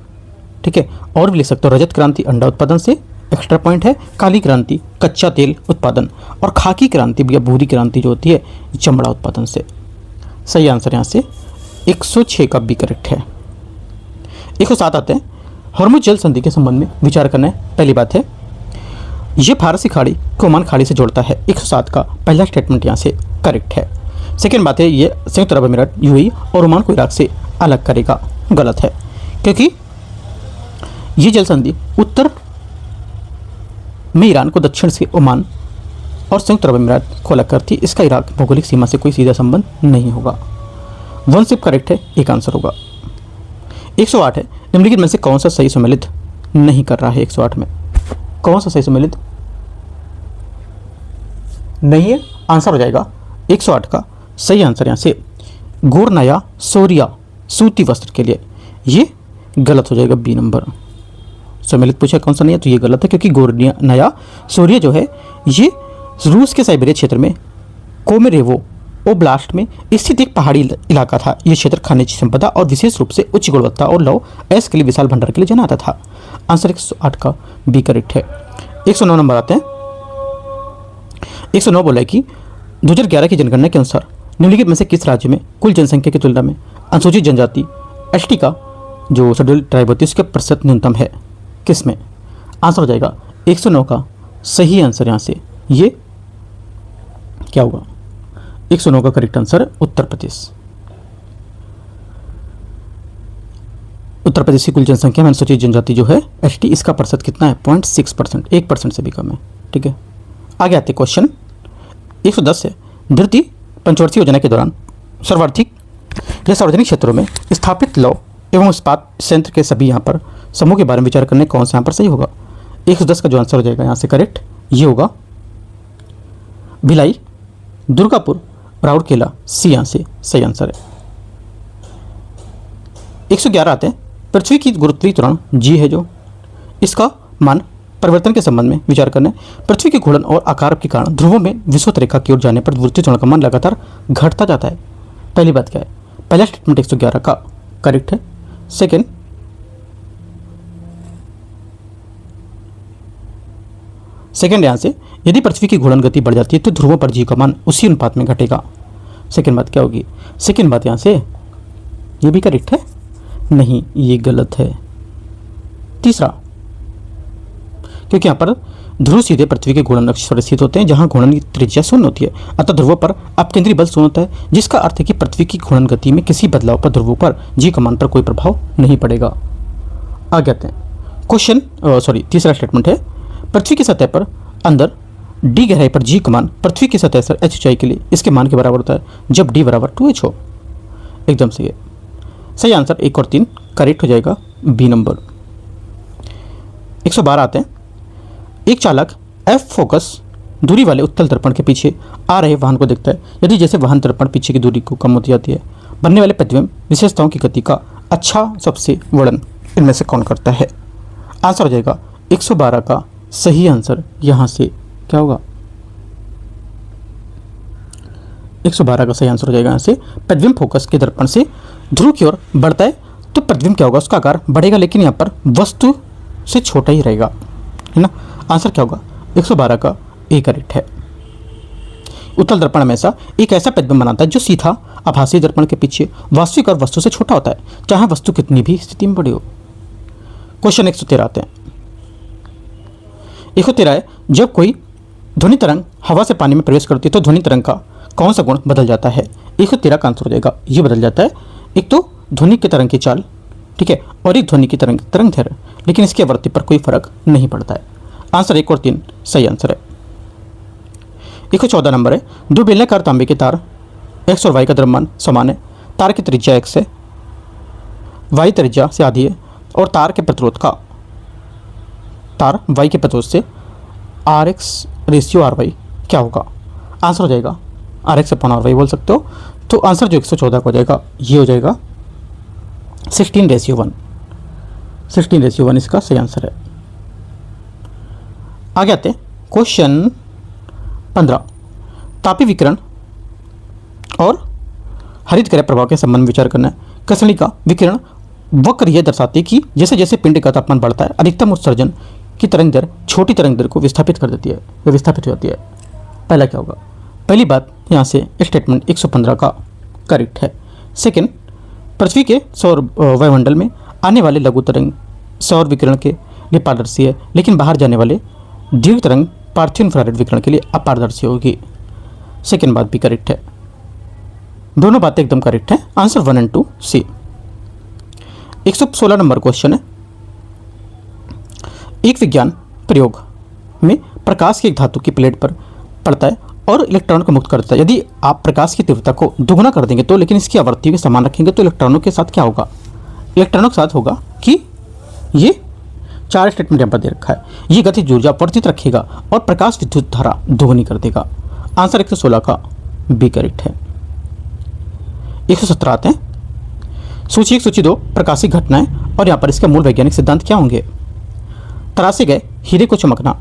ठीक है। और भी लिख सकते हो, रजत क्रांति अंडा उत्पादन से, एक्स्ट्रा पॉइंट है। काली क्रांति कच्चा तेल उत्पादन। और खाकी क्रांति या भूरी क्रांति जो होती है चमड़ा उत्पादन से। सही आंसर यहाँ से 106 का बी करेक्ट है। 107 आते हैं, हॉर्मुज जल संधि के संबंध में विचार करना है। पहली बात है ये फारसी खाड़ी को ओमान खाड़ी से जोड़ता है। 107 का पहला स्टेटमेंट यहाँ से करेक्ट है। सेकेंड बात है ये संयुक्त अरब अमीरात यूएई और ओमान को इराक से अलग करेगा, गलत है क्योंकि ये जल संधि उत्तर में ईरान को, दक्षिण से ओमान और संयुक्त अरब अमीरात को अलग करती है। इसका इराक भौगोलिक सीमा से कोई सीधा संबंध नहीं होगा। 1 सिर्फ करेक्ट है, एक आंसर होगा। 108 है, निम्नलिखित में से कौन सा सही सम्मिलित नहीं कर रहा है? 108 में कौन सा सही सम्मिलित नहीं है? आंसर हो जाएगा 108 का सही आंसर यहाँ से गोरनाया सोरिया सूती वस्त्र के लिए, ये गलत हो जाएगा बी नंबर। सम्मिलित पूछा कौन सा नहीं है तो ये गलत है क्योंकि गोरनाया सोरिया जो है ये रूस के साइबेरिया क्षेत्र में कोमेरेवो ओब्लास्ट में स्थित एक पहाड़ी इलाका था। यह क्षेत्र खनिज संपदा और विशेष रूप से उच्च गुणवत्ता और लौह अयस्क के लिए विशाल भंडार के लिए जाना था। आंसर 108 का बी करेक्ट है। 109 नंबर आते हैं। 109 बोला है कि 2011 की जनगणना के अनुसार निम्नलिखित में से किस राज्य में कुल जनसंख्या की तुलना में अनुसूचित जनजाति एसटी का जो शेड्यूल ट्राइब होती है उसका प्रतिशत न्यूनतम है, किस में? आंसर हो जाएगा 109 का सही आंसर यहाँ से ये क्या होगा? 109 का करेक्ट आंसर उत्तर प्रदेश। उत्तर प्रदेश की कुल जनसंख्या में अनुसूचित जनजाति जो है एसटी, इसका प्रतिशत कितना है? 0.6%, 1% से भी कम है। ठीक है, आगे आते क्वेश्चन 110 है। धरती पंचवर्षीय योजना के दौरान सर्वाधिक या सार्वजनिक क्षेत्रों में स्थापित लौह एवं इस्पात संयंत्र के सभी यहाँ पर समूह के बारे में विचार करने कौन सा यहाँ पर सही होगा? 110 का जो आंसर हो जाएगा यहाँ से करेक्ट ये होगा भिलाई, दुर्गापुर, राउरकेला, सी यहाँ से सही आंसर है। 111 आते हैं। पृथ्वी की गुरुत्वीय त्वरण जी है जो, इसका मान परिवर्तन के संबंध में विचार करना है। पृथ्वी के घूर्णन और आकार के कारण ध्रुवों में विषुवत रेखा की ओर जाने पर गुरुत्वीय त्वरण का मान लगातार घटता जाता है। पहली बात क्या है? पहला स्टेटमेंट 111 का करेक्ट है। सेकेंड यहां से यदि पृथ्वी की घूर्णन गति बढ़ जाती है तो ध्रुवों पर जी का मान उसी अनुपात में घटेगा। सेकेंड बात क्या होगी? सेकेंड बात यहां से ये भी करेक्ट है, नहीं ये गलत है। तीसरा, क्योंकि यहां पर ध्रुव सीधे पृथ्वी के घूर्णन अक्ष पर स्थित होते हैं जहां घूर्णन की त्रिज्या शून्य होती है, अतः ध्रुवों पर अपकेंद्री बल शून्य होता है, जिसका अर्थ है कि पृथ्वी की घूर्णन गति में किसी बदलाव पर ध्रुवों पर जी का मान पर कोई प्रभाव नहीं पड़ेगा। आगे आते हैं क्वेश्चन तीसरा स्टेटमेंट है पृथ्वी की सतह पर अंदर डी गहराई पर जी का मान पृथ्वी की सतह से एच ऊंचाई के लिए इसके मान के बराबर होता है जब डी बराबर 2h हो। एकदम सही है, सही आंसर 1 और 3 करेक्ट हो जाएगा बी नंबर। 112 आते हैं। एक चालक एफ फोकस दूरी वाले उत्तल दर्पण के पीछे आ रहे वाहन को देखता है। यदि जैसे वाहन दर्पण पीछे की दूरी को कम होती जाती है, बनने वाले प्रतिबिंब विशेषताओं की गति का अच्छा सबसे वर्णन इनमें से कौन करता है? आंसर हो जाएगा 112 का सही आंसर यहाँ से क्या होगा? 112 का सही आंसर हो जाएगा यहाँ से प्रतिबिंब फोकस के दर्पण से ध्रुव की ओर बढ़ता है तो प्रतिबिंब क्या होगा? उसका आकार बढ़ेगा, लेकिन यहाँ पर वस्तु से छोटा ही रहेगा, है ना। आंसर क्या होगा? 112 का ए करेक्ट है। उत्तल दर्पण हमेशा एक ऐसा प्रतिबिंब बनाता है जो सीधा आभासी दर्पण के पीछे वास्तविक और वस्तु से छोटा होता है, चाहे वस्तु कितनी भी स्थिति में बड़ी हो। क्वेश्चन 113 आते हैं। 113 है, जब कोई ध्वनि तरंग हवा से पानी में प्रवेश करती है तो ध्वनि तरंग का कौन सा गुण बदल जाता है? 113 का आंसर हो जाएगा ये बदल जाता है। एक तो ध्वनि की तरंग की चाल, ठीक है, और एक ध्वनि की तरंग दैर्ध्य, लेकिन इसकी आवृत्ति पर कोई फर्क नहीं पड़ता है। आंसर 1 और 3 सही आंसर है। 114 नंबर है। दो बेलनाकार तांबे के तार x और y का द्रव्यमान समान है। तार की त्रिज्या x है, y त्रिज्या से आधी है और तार के प्रतिरोध का तार y के प्रतिरोध से RX/RY क्या होगा? आंसर हो जाएगा RX/RY बोल सकते हो। तो आंसर जो 114 का हो जाएगा ये हो जाएगा 16:1। 16:1 इसका सही आंसर है। आगे आते हैं क्वेश्चन 15। तापीय विकिरण और हरित गृह प्रभाव के संबंध में विचार करना है। कसरणी का विकिरण वक्र यह दर्शाती है कि जैसे जैसे पिंड का तापमान बढ़ता है अधिकतम उत्सर्जन की तरंग दर छोटी तरंग दर को विस्थापित कर देती है या विस्थापित हो जाती है। पहला क्या होगा? पहली बात यहाँ से स्टेटमेंट 115 का करेक्ट है। सेकंड, पृथ्वी के सौर वायुमंडल में आने वाले लघु तरंग सौर विकिरण के लिए पारदर्शी है, लेकिन बाहर जाने वाले दीर्घ तरंग पार्थिव इंफ्रारेड विकिरण के लिए अपारदर्शी होगी। सेकेंड बात भी करेक्ट है, दोनों बातें एकदम करेक्ट है। आंसर 1 और 2 सी। 116 नंबर क्वेश्चन है। एक विज्ञान प्रयोग में प्रकाश की एक धातु की प्लेट पर पड़ता है और इलेक्ट्रॉन को मुक्त करता है। यदि आप प्रकाश की तीव्रता को दोगुना कर देंगे तो, लेकिन इसकी आवृत्ति को समान रखेंगे तो इलेक्ट्रॉनों के साथ क्या होगा? इलेक्ट्रॉनों के साथ होगा कि ये 4 स्टेटमेंट यहाँ पर दे रखा है। ये गतिज ऊर्जा वर्धित रखेगा और प्रकाश विद्युत धारा दोगुनी कर देगा। आंसर 116 का बी करेक्ट है। 117 आते हैं। सूची 1 सूची 2 प्रकाशिक घटनाएं और यहाँ पर इसके मूल वैज्ञानिक सिद्धांत क्या होंगे? तरासे गए हीरे को चमकना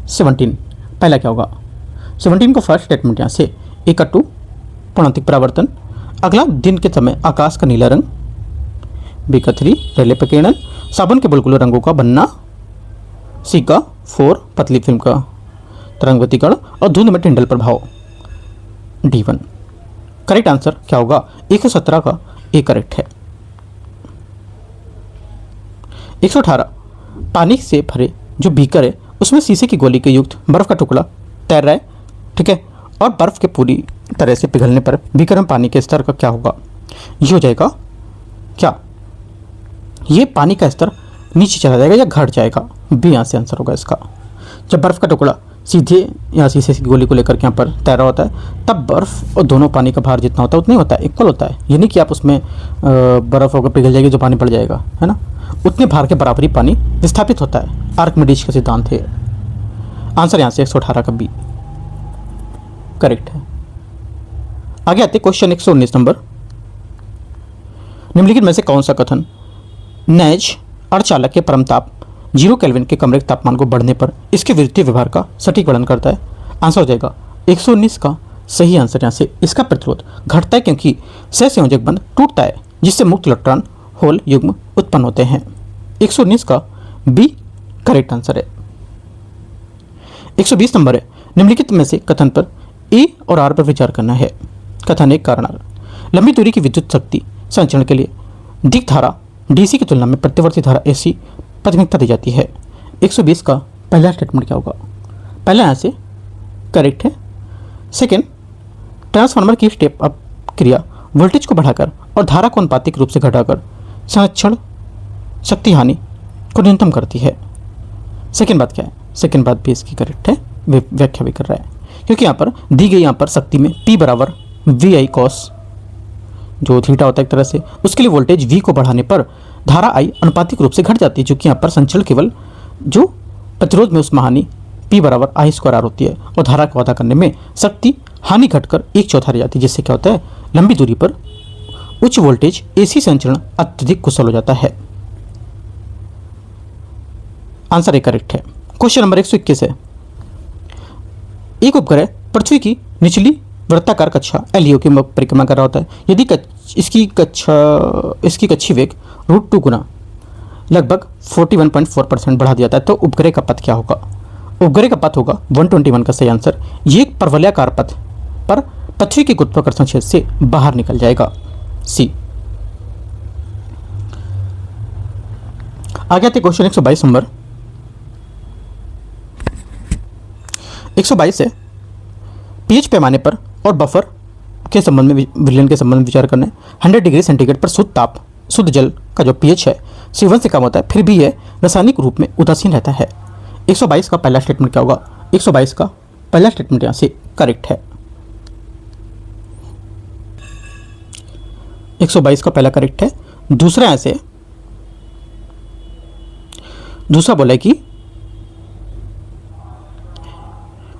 17 पहला क्या होगा? 17 का फर्स्ट स्टेटमेंट यहाँ से ए का 2 प्रांतिक परावर्तन। अगला दिन के समय आकाश का नीला रंग, बी का 3 रेले प्रकीर्णन, साबुन के बुलबुले रंगों का बनना, सी का 4 पतली फिल्म का तरंग व्यतिकरण और धुंध में टिंडल प्रभाव, D1। करेक्ट आंसर क्या होगा? 117 का ए करेक्ट है। 118 पानी से भरे जो बीकर है उसमें शीशे की गोली के युक्त बर्फ का टुकड़ा तैर रहा है, ठीक है, और बर्फ के पूरी तरह से पिघलने पर बीकर में पानी के स्तर का क्या होगा? ये हो जाएगा क्या? ये पानी का स्तर नीचे चला जाएगा या घट जाएगा? बी यहाँ से आंसर होगा इसका। जब बर्फ का टुकड़ा सीधे यहाँ शीशे की गोली को लेकर के यहाँ पर तैर रहा होता है तब बर्फ और दोनों पानी का भार जितना होता है उतना ही होता है, इक्वल होता है। ये नहीं कि आप उसमें बर्फ होकर पिघल जाएगी जो पानी पड़ जाएगा, है ना, उतने भार के बराबर ही पानी विस्थापित होता है। आर्किमिडीज का सिद्धांत है। आंसर यहाँ से 118 का बी करेक्ट है। आगे आते क्वेश्चन 119 नंबर। निम्नलिखित में से कौन सा कथन नैज अर्धचालक के परम ताप 0 केल्विन के कमरे के तापमान को बढ़ने पर इसके विद्युतीय व्यवहार का सटीक वर्णन करता है? आंसर हो जाएगा 119 का सही आंसर यहाँ से। इसका प्रतिरोध घटता है क्योंकि सहसंयोजक बंध टूटता है जिससे मुक्त इलेक्ट्रॉन होल युग्म उत्पन्न होते हैं। 119 का बी करेक्ट आंसर है। 120 नंबर है। निम्नलिखित में से कथन पर ए और आर पर विचार करना है। कथन एक कारण लंबी दूरी की विद्युत शक्ति संचरण के लिए दिक धारा डीसी की तुलना में प्रतिवर्ती धारा एसी प्राथमिकता दी जाती है। 120 का पहला स्टेटमेंट क्या होगा? पहला यहाँ से करेक्ट है। सेकेंड, ट्रांसफार्मर की स्टेप अप क्रिया वोल्टेज को बढ़ाकर और धारा को अनुपातिक रूप से घटाकर संरक्षण शक्ति हानि को न्यूनतम करती है। सेकेंड बात क्या है? सेकेंड बात भी इसकी करेक्ट है, व्याख्या भी कर रहा है क्योंकि यहाँ पर दी गई यहाँ पर शक्ति में P बराबर VI कॉस जो थीटा होता है एक तरह से, उसके लिए वोल्टेज V को बढ़ाने पर धारा I अनुपातिक रूप से घट जाती है, क्योंकि यहाँ पर संचलन केवल जो प्रतिरोध में उसमें हानि P बराबर I² होती है और धारा को अदा करने में शक्ति हानि घटकर 1/4 रह जाती है, जिससे क्या होता है लंबी दूरी पर उच्च वोल्टेज AC संचरण अत्यधिक कुशल हो जाता है। आंसर ए करेक्ट है। क्वेश्चन नंबर 121 है। एक उपग्रह पृथ्वी की निचली वृत्ताकार कक्षा LEO की परिक्रमा कर रहा होता है। यदि इसकी कक्षीय वेग √2 गुना लगभग 41.4% बढ़ा दिया जाता है तो उपग्रह का पथ क्या होगा? उपग्रह का पथ होगा 121 का सही आंसर। ये एक परवलयाकार पथ पर पृथ्वी के गुरुत्वाकर्षण क्षेत्र से बाहर निकल जाएगा, सी। आगे आते क्वेश्चन 122 नंबर। 122 है पीएच पैमाने पर और बफर के संबंध में विलयन के संबंध में विचार करना है। 100 डिग्री सेंटीग्रेड पर शुद्ध जल का जो पीएच है C1 से कम होता है, फिर भी यह रासायनिक रूप में उदासीन रहता है। 122 का पहला स्टेटमेंट क्या होगा? 122 का पहला स्टेटमेंट यहाँ से करेक्ट है। 122 का पहला करेक्ट है। दूसरा यहाँ से दूसरा बोला कि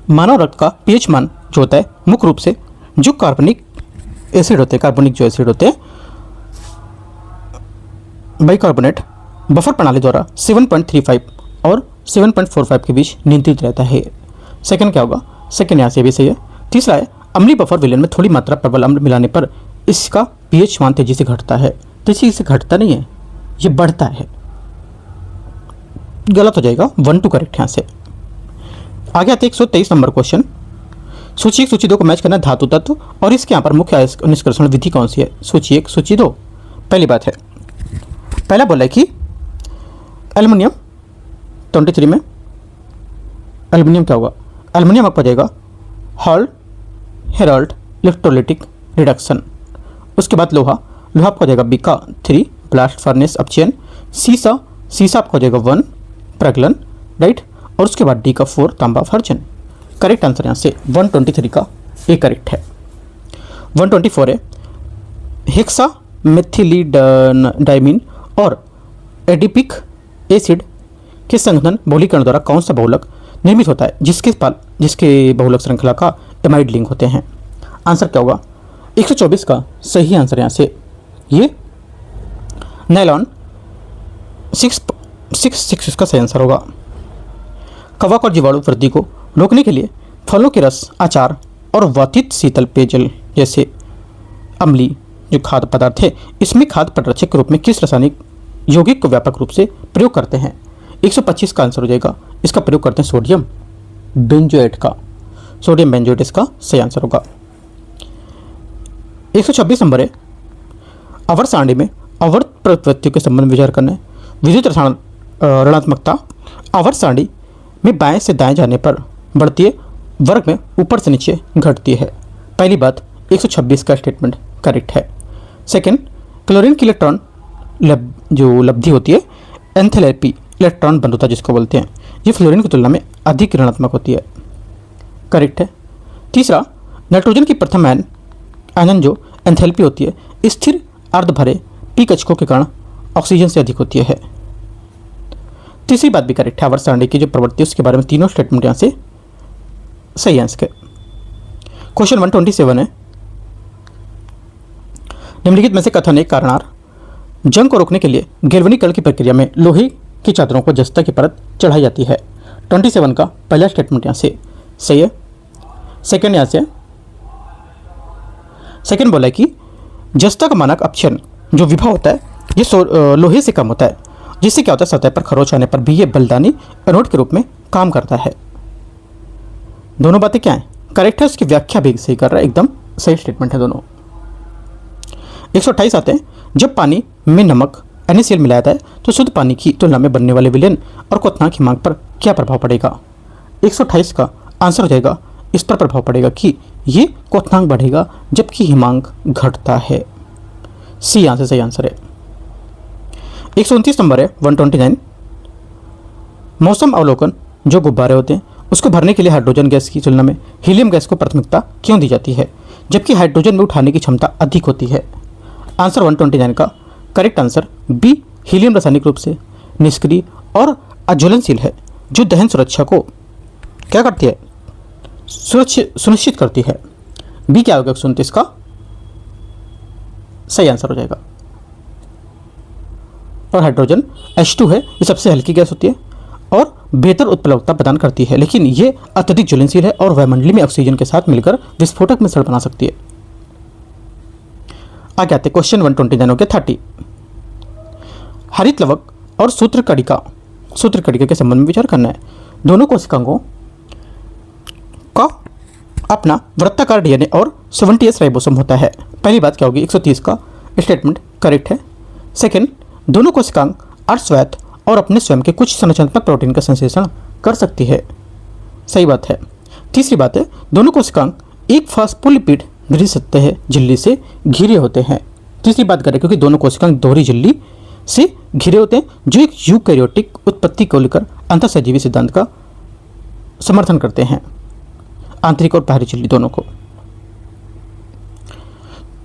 मानव रक्त का पीएच मान जो होता है मुख्य रूप से जो कार्बनिक एसिड होते हैं, कार्बनिक जो एसिड होते हैं बाइकार्बोनेट बफर प्रणाली द्वारा 7.35 और 7.45 के बीच नियंत्रित रहता है। सेकंड क्या होगा? सेकंड यहाँ से भी सही है। तीसरा है अम्लीय बफर विलयन में थोड़ी मात्रा प्रबल अम्ल मिलाने पर इसका पीएच मान तेजी से घटता है। तेजी से घटता नहीं है, ये बढ़ता है। गलत हो जाएगा, 1 2 करेक्ट यहाँ से। आगे आते 123 नंबर क्वेश्चन। सूची 1 सूची 2 को मैच करना धातु तत्व और इसके यहाँ पर मुख्य निष्कर्षण विधि कौन सी है? सूची 1 सूची 2। पहली बात है, पहला बोला है कि एल्युमिनियम 23 में एल्युमिनियम क्या होगा? एल्युमिनियम आपका जाएगा हॉल्ट हेराल्ड इलेक्ट्रोलिटिक रिडक्शन। उसके बाद लोहा आपका जाएगा बी का 3 ब्लास्ट फर्नेस अपचयन। सीसा आपका जाएगा 1 प्रगलन, राइट। और उसके बाद डी का 4 तांबा फर्जन। करेक्ट आंसर यहाँ से 123 का ए करेक्ट है। 124 है हेक्सा मेथिलीडाइमीन और एडिपिक एसिड के संघनन बहुलीकरण द्वारा कौन सा बहुलक निर्मित होता है जिसके बहुलक श्रृंखला का एमाइड लिंक होते हैं? आंसर क्या होगा? 124 का सही आंसर यहाँ से ये नायलॉन 6 इसका सही आंसर होगा। कवक और जीवाणु वृद्धि को रोकने के लिए फलों के रस, अचार और वातित शीतल पेयजल जैसे अम्लीय जो खाद्य पदार्थ है, इसमें खाद्य परिरक्षक के रूप में किस रासायनिक यौगिक को व्यापक रूप से प्रयोग करते हैं? 125 का आंसर हो जाएगा। इसका प्रयोग करते हैं सोडियम बेंजोएट का। सोडियम बेंजोएट इसका सही आंसर होगा। 126 नंबर है, आवर्त सारणी में आवर्त प्रवृत्तियों के संबंध में विचार करना है। विद्युत ऋणात्मकता आवर्त सारणी में बाएं से दाएं जाने पर बढ़ती है, वर्ग में ऊपर से नीचे घटती है। पहली बात 126 का स्टेटमेंट करेक्ट है। सेकंड, क्लोरीन की इलेक्ट्रॉन जो लब्धि होती है, एंथैल्पी इलेक्ट्रॉन बंधुता जिसको बोलते हैं, ये फ्लोरीन की तुलना में अधिक ऋणात्मक होती है। करेक्ट है। तीसरा, नाइट्रोजन की प्रथम आयनन जो एंथैल्पी होती है, स्थिर अर्ध भरे पी कक्षकों के कारण ऑक्सीजन से अधिक होती है। तीसरी बात भी करेक्ट है। आवर्त सारणी की जो प्रवृत्ति है उसके बारे में तीनों स्टेटमेंट यहाँ से सही आंसर है। क्वेश्चन 127 है, निम्नलिखित में से कथन एक कारणार जंग को रोकने के लिए गैल्वेनिकरण की प्रक्रिया में लोहे की चादरों को जस्ता की परत चढ़ाई जाती है। 27 का पहला स्टेटमेंट यहाँ से सही है। सेकंड यहाँ से सेकंड बोला है कि जस्ता का मानक अपक्षय जो विभव होता है ये लोहे से कम होता है, जिससे क्या होता है सतह पर खरोंच आने पर भी ये बलदानी एनोड के रूप में काम करता है। दोनों बातें क्या है? करेक्ट है। उसकी व्याख्या भी सही कर रहा है, एकदम सही स्टेटमेंट है दोनों। 128 आते हैं, जब पानी में नमक NaCl मिलाया जाता है तो शुद्ध पानी की तुलना में बनने वाले विलयन और क्वथनांक की मांग पर क्या प्रभाव पड़ेगा? 128 का आंसर हो जाएगा, इस पर प्रभाव पड़ेगा कि ये क्वथनांक बढ़ेगा जबकि हिमांक घटता है। सी यहाँ से सही आंसर है। 129 नंबर है 129, मौसम अवलोकन जो गुब्बारे होते हैं उसको भरने के लिए हाइड्रोजन गैस की तुलना में हीलियम गैस को प्राथमिकता क्यों दी जाती है, जबकि हाइड्रोजन में उठाने की क्षमता अधिक होती है? आंसर 129 का करेक्ट आंसर बी, हीलियम रासायनिक रूप से निष्क्रिय और अज्वलनशील है, जो दहन सुरक्षा को क्या करती है? सुनिश्चित करती है। बी क्या होगा 129 का सही आंसर हो जाएगा। और हाइड्रोजन H2 है, ये सबसे हल्की गैस होती है और बेहतर उत्प्लवकता प्रदान करती है, लेकिन ये अत्यधिक ज्वलनशील है और वायुमंडलीय में ऑक्सीजन के साथ मिलकर विस्फोटक मिश्रण बना सकती है। आगे आते क्वेश्चन 129 हो गया 30, हरित लवक और सूत्रकणिका के संबंध में विचार करना है। दोनों कोशिकाओं का अपना वृत्ताकार DNA और 70S राइबोसोम होता है। पहली बात क्या होगी? 130 का स्टेटमेंट करेक्ट है। सेकंड, दोनों कोशिकाएं अर्धस्वायत्त और अपने स्वयं के कुछ संरचनात्मक प्रोटीन का संश्लेषण कर सकती है। सही बात है। तीसरी बात है, दोनों कोशिकाएं एक फास्फोलिपिड घिरी सतह झिल्ली से घिरे होते हैं। तीसरी बात करें क्योंकि दोनों कोशिकाएं दोहरी झिल्ली से घिरे होते हैं, जो एक यूकैरियोटिक उत्पत्ति को लेकर अंतःसजीवी सिद्धांत का समर्थन करते हैं, आंतरिक और बाहरी झिल्ली दोनों को।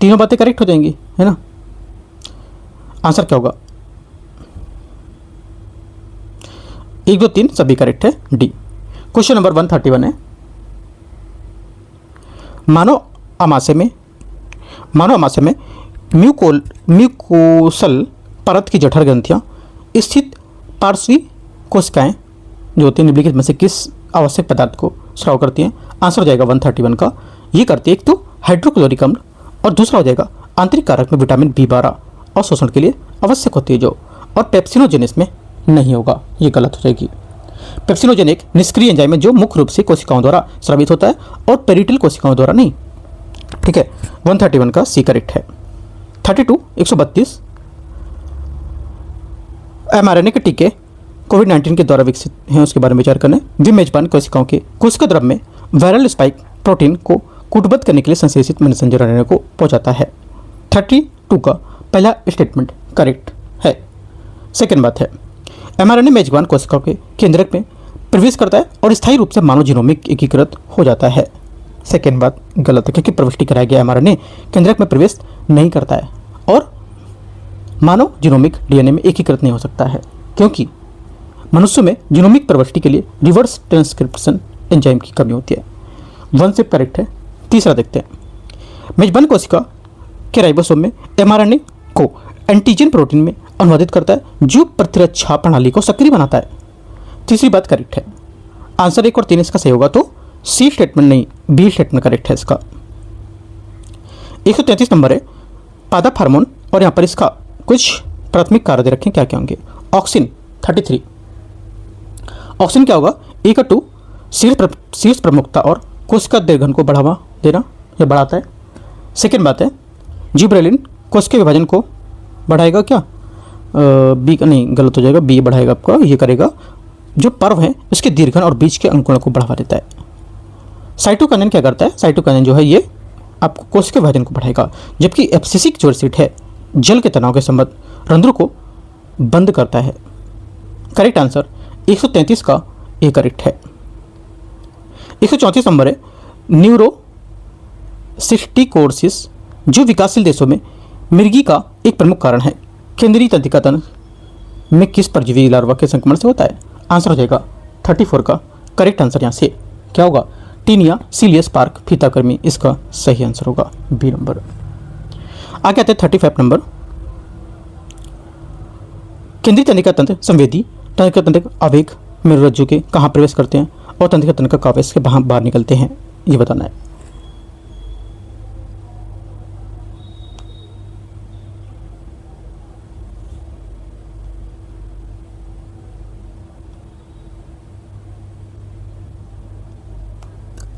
तीनों बातें करेक्ट हो जाएंगी, है ना? आंसर क्या होगा? 1 2 3 सभी करेक्ट है, डी। क्वेश्चन नंबर 131 है, मानव आमाशय में म्यूकोसल परत की जठर ग्रंथियां स्थित पार्श्वी कोशिकाएं जो होती हैं निम्नलिखित में से किस आवश्यक पदार्थ को स्राव करती हैं? आंसर हो जाएगा 131 का, ये करती है एक तो हाइड्रोक्लोरिक अम्ल और दूसरा हो जाएगा आंतरिक कारक में विटामिन B12 और शोषण के लिए आवश्यक होती है जो, और पेप्सिनोजेन इसमें नहीं होगा, ये गलत हो जाएगी। पेप्सिनोजेन एक निष्क्रिय एंजाइम है जो मुख्य रूप से कोशिकाओं द्वारा स्रावित होता है और पेरिटल कोशिकाओं द्वारा नहीं। ठीक है, 131 का सी करेक्ट है। 32 132 mRNA के टीके कोविड-19 के द्वारा विकसित हैं, उसके बारे में विचार करना है। विमेजबान कोशिकाओं के कोशिका द्रव में वायरल स्पाइक प्रोटीन को कूटबद्ध करने के लिए संश्लेषित मैसेंजर RNA को पहुंचाता है। 32 का पहला स्टेटमेंट करेक्ट है। सेकेंड बात है, mRNA मेजबान कोशिकाओं के केंद्रक में प्रवेश करता है और स्थायी रूप से मानव जीनोमिक एकीकृत हो जाता है। सेकेंड बात गलत है क्योंकि प्रविष्टि कराया गया mRNA केंद्रक में प्रवेश नहीं करता है और मानव जीनोमिक DNA में एकीकृत नहीं हो सकता है, क्योंकि मनुष्य में जीनोमिक प्रविष्टि के लिए रिवर्स ट्रांसक्रिप्शन एंजाइम की कमी होती है। 1 से करेक्ट है। तीसरा देखते हैं, मेजबान कोशिका के राइबोसोम में mRNA को एंटीजन प्रोटीन में अनुवादित करता है जो प्रतिरक्षा प्रणाली को सक्रिय बनाता है। तीसरी बात करेक्ट है। आंसर 1 और 3 इसका सही होगा तो सी स्टेटमेंट नहीं, बी स्टेटमेंट करेक्ट है इसका। 133 नंबर है पादप हार्मोन, और यहाँ पर इसका कुछ प्राथमिक कार्य दे रखें, क्या क्या होंगे। ऑक्सिन 33, ऑक्सिन क्या होगा, E2 शीर्ष प्रमुखता और कोशिका निर्गमन को बढ़ावा देना, यह बढ़ाता है। सेकेंड बात है जिब्रेलिन कोशिका विभाजन को बढ़ाएगा, क्या बी का नहीं, गलत हो जाएगा, बी बढ़ाएगा आपका, ये करेगा जो पर्व है उसके दीर्घन और बीज के अंकुरण को बढ़ावा देता है। साइटोकाइनिन क्या करता है, साइटोकाइनिन जो है ये आपको कोशिका विभाजन को बढ़ाएगा, जबकि एब्सिसिक जो एसिड है जल के तनाव के संबंध रंध्रों को बंद करता है। करेक्ट आंसर 133 का ए करेक्ट है। 134 नंबर है न्यूरोसिस्टिकोसिस, जो विकासशील देशों में मिर्गी का एक प्रमुख कारण है, केंद्रीय तंत्रिका तंत्र में किस परजीवी लार्वा के संक्रमण से होता है। आंसर हो जाएगा 34 का करेक्ट आंसर। यहाँ से क्या होगा, टीनिया सीलियस पार्क फीताकृमि इसका सही आंसर होगा बी नंबर। आगे आते हैं 35 नंबर, केंद्रीय तंत्रिका तंत्र संवेदी तंत्रिका तंत्र आवेग मेरुरज्जु के कहाँ प्रवेश करते हैं और तंत्रिका तंत्र का आवेश के बाहर निकलते हैं, ये बताना है।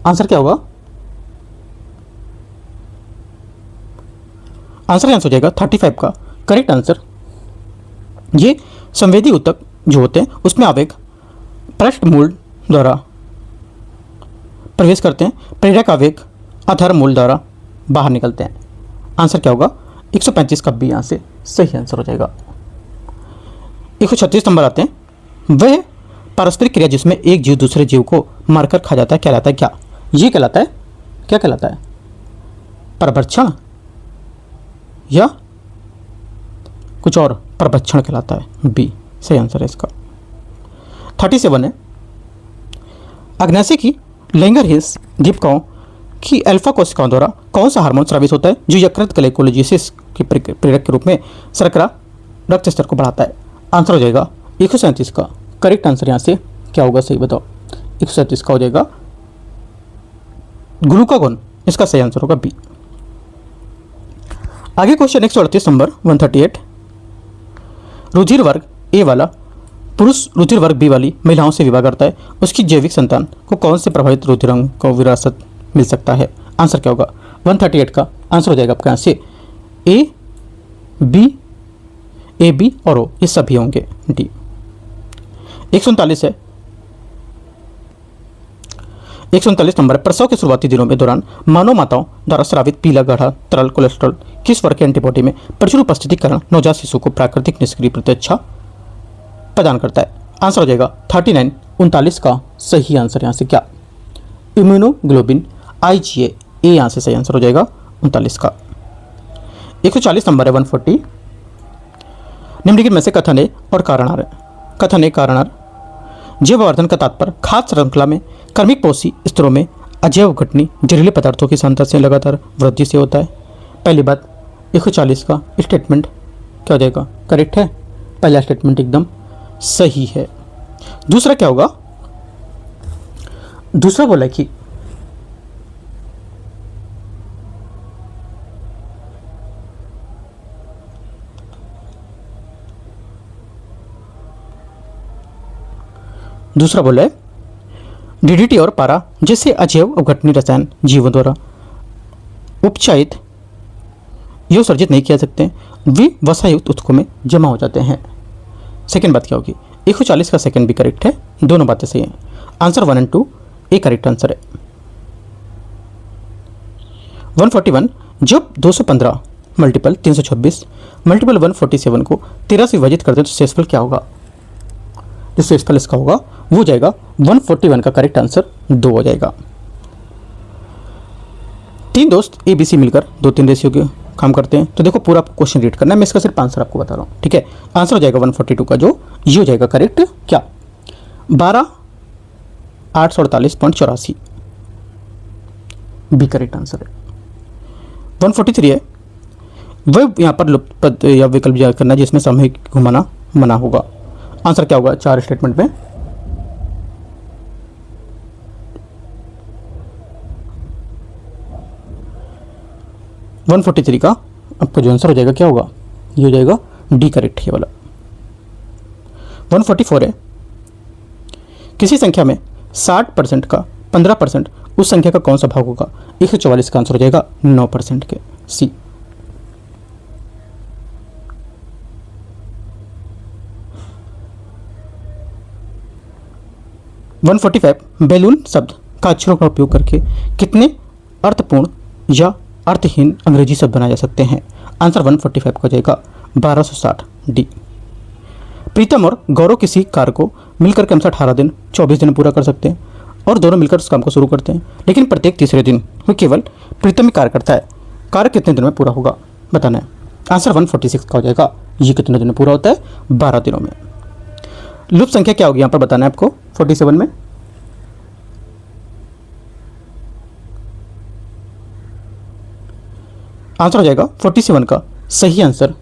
आंसर क्या होगा, आंसर आंसर हो जाएगा 35 का करेक्ट आंसर। ये संवेदी ऊतक जो होते हैं उसमें आवेग पृष्ठ मूल द्वारा प्रवेश करते हैं, प्रेरक आवेग आधार मूल द्वारा बाहर निकलते हैं। आंसर क्या होगा, 135 का बी यहाँ से सही आंसर हो जाएगा। 136 नंबर आते हैं, वह पारस्परिक क्रिया जिसमें एक जीव दूसरे जीव को मारकर खा जाता है कहलाता है क्या। ये कहलाता है, क्या कहलाता है, परभक्षण या कुछ और, परभक्षण कहलाता है, बी सही आंसर है इसका। 37 है अग्नाशय की लैंगरहिंस दीपकों की अल्फा कोशिकाओं द्वारा कौन सा हार्मोन स्रावित होता है जो यकृत ग्लाइकोलिसिस के प्रेरक के रूप में शर्करा रक्त स्तर को बढ़ाता है। आंसर हो जाएगा 137 का करेक्ट आंसर। यहाँ से क्या होगा सही बताओ, 137 का हो जाएगा ग्लूकागोन, इसका सही आंसर होगा बी। आगे क्वेश्चन 138 नंबर 138, रुधिर वर्ग ए वाला पुरुष रुधिर वर्ग बी वाली महिलाओं से विवाह करता है, उसकी जैविक संतान को कौन से प्रभावित रुधिरांग को विरासत मिल सकता है। आंसर क्या होगा, 138 का आंसर हो जाएगा आपका यहाँ से ए बी और ओ, ये सभी होंगे डी। 139 है 139 नंबर, प्रसव के शुरुआती दिनों में दौरान मानव माताओं द्वारा स्रावित पीला गाढ़ा तरल कोलेस्ट्रॉल किस वर्ग के एंटीबॉडी में प्रचुर उपस्थिति के कारण नवजात शिशु को प्राकृतिक निष्क्रिय प्रतिरक्षा प्रदान करता है। आंसर हो जाएगा 39 का सही आंसर। यहाँ से क्या, इम्यूनोग्लोबिन IgA, ए यहाँ से सही आंसर हो जाएगा 39 का। 140 नंबर है 140, निम्नलिखित में से कथन ए और कारणर, कथन ए कारणर जैववर्धन का तात्पर्य खाद्य श्रृंखला में कर्मिक पोषी स्तरों में अजैव घटनी जहरीले पदार्थों की सांद्रता से लगातार वृद्धि से होता है। पहली बात 140 का स्टेटमेंट क्या हो जाएगा, करेक्ट है, पहला स्टेटमेंट एकदम सही है। दूसरा क्या होगा, दूसरा बोला कि दूसरा बोला है डीडीटी और पारा जैसे अजैव अवघटनी रसायन जीवों द्वारा उपचारित यो सर्जित नहीं किया सकते, वे वसायुक्त ऊतकों में जमा हो जाते हैं। सेकेंड बात क्या होगी, 140 का सेकेंड भी करेक्ट है, दोनों बातें सही हैं। आंसर 1 और 2 ए करेक्ट आंसर है। 141 जब 215 मल्टीपल 326 मल्टीपल 147 को 13 से विभाजित करते हैं तो शेषफल क्या होगा, जो शेषफल इसका होगा वो हो जाएगा 141 का करेक्ट आंसर 2 हो जाएगा। तीन दोस्त ABC मिलकर 2-3 रेशियो के काम करते हैं, तो देखो पूरा क्वेश्चन रीड करना है, मैं इसका सिर्फ आंसर आपको बता रहा हूँ, ठीक है। आंसर हो जाएगा 142 का, जो ये हो जाएगा करेक्ट क्या 12,848.84 बी करेक्ट आंसर है। 143 है वह यहाँ पर लुप्त पद या विकल्प करना जिसमें सामूहिक घुमाना मना होगा। आंसर क्या होगा 4 स्टेटमेंट में, 143 का आपका जो आंसर हो जाएगा क्या होगा, ये हो जाएगा डी करेक्ट ये वाला। 144 है, किसी संख्या में 60% का 15% उस संख्या का कौन सा भाग होगा, 144 का आंसर हो जाएगा 9% के, सी। वन 45 बैलून शब्द का अक्षरों का उपयोग करके कितने अर्थपूर्ण या अर्थहीन अंग्रेजी शब्द बनाए जा सकते हैं, आंसर 145 का हो जाएगा 1260, डी। प्रीतम और गौरव किसी कार्य को मिलकर के हमसे 18 दिन 24 दिन पूरा कर सकते हैं और दोनों मिलकर उस काम को शुरू करते हैं, लेकिन प्रत्येक तीसरे दिन वो केवल प्रीतम ही कार्य करता है। कार्य कितने दिनों में पूरा होगा बताना है, आंसर 146 का हो जाएगा। ये कितने दिनों में पूरा होता है, 12 दिनों में। लुप्त संख्या क्या होगी यहाँ पर बताना है आपको 47 में, आंसर हो जाएगा 47 का सही आंसर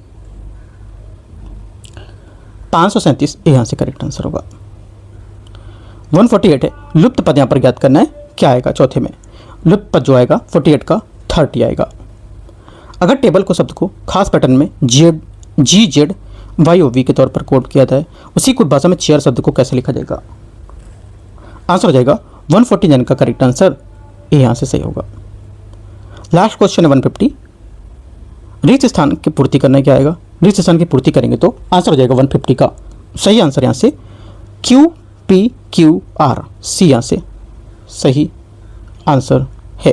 537, यहाँ से करेक्ट आंसर होगा। 148 है, लुप्त पद यहाँ पर ज्ञात करना है, क्या आएगा चौथे में, लुप्त पद जो आएगा 48 का 30 आएगा। अगर टेबल को शब्द को खास पैटर्न में GZYOV के तौर पर कोड किया जाए, उसी कुछ भाषा में चेयर शब्द को कैसे लिखा जाएगा, आंसर हो जाएगा 149 का करेक्ट आंसर ए, यहाँ से सही होगा। लास्ट क्वेश्चन है 150, रिक्त स्थान की पूर्ति करने क्या आएगा, रिक्त स्थान की पूर्ति करेंगे तो आंसर हो जाएगा 150 का सही आंसर यहाँ से QPQR, सी यहाँ से सही आंसर है।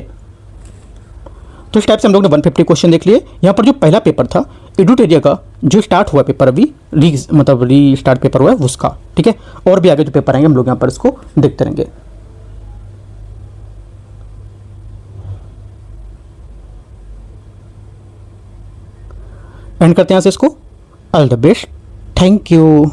तो इस टाइप से हम लोग ने 150 क्वेश्चन देख लिए। यहाँ पर जो पहला पेपर था एडुट एरिया का जो स्टार्ट हुआ पेपर, अभी री स्टार्ट पेपर हुआ है उसका, ठीक है। और भी आगे जो पेपर आएंगे हम लोग यहाँ पर इसको देखते रहेंगे। एंड करते हैं यहाँ से इसको। All the best, thank you.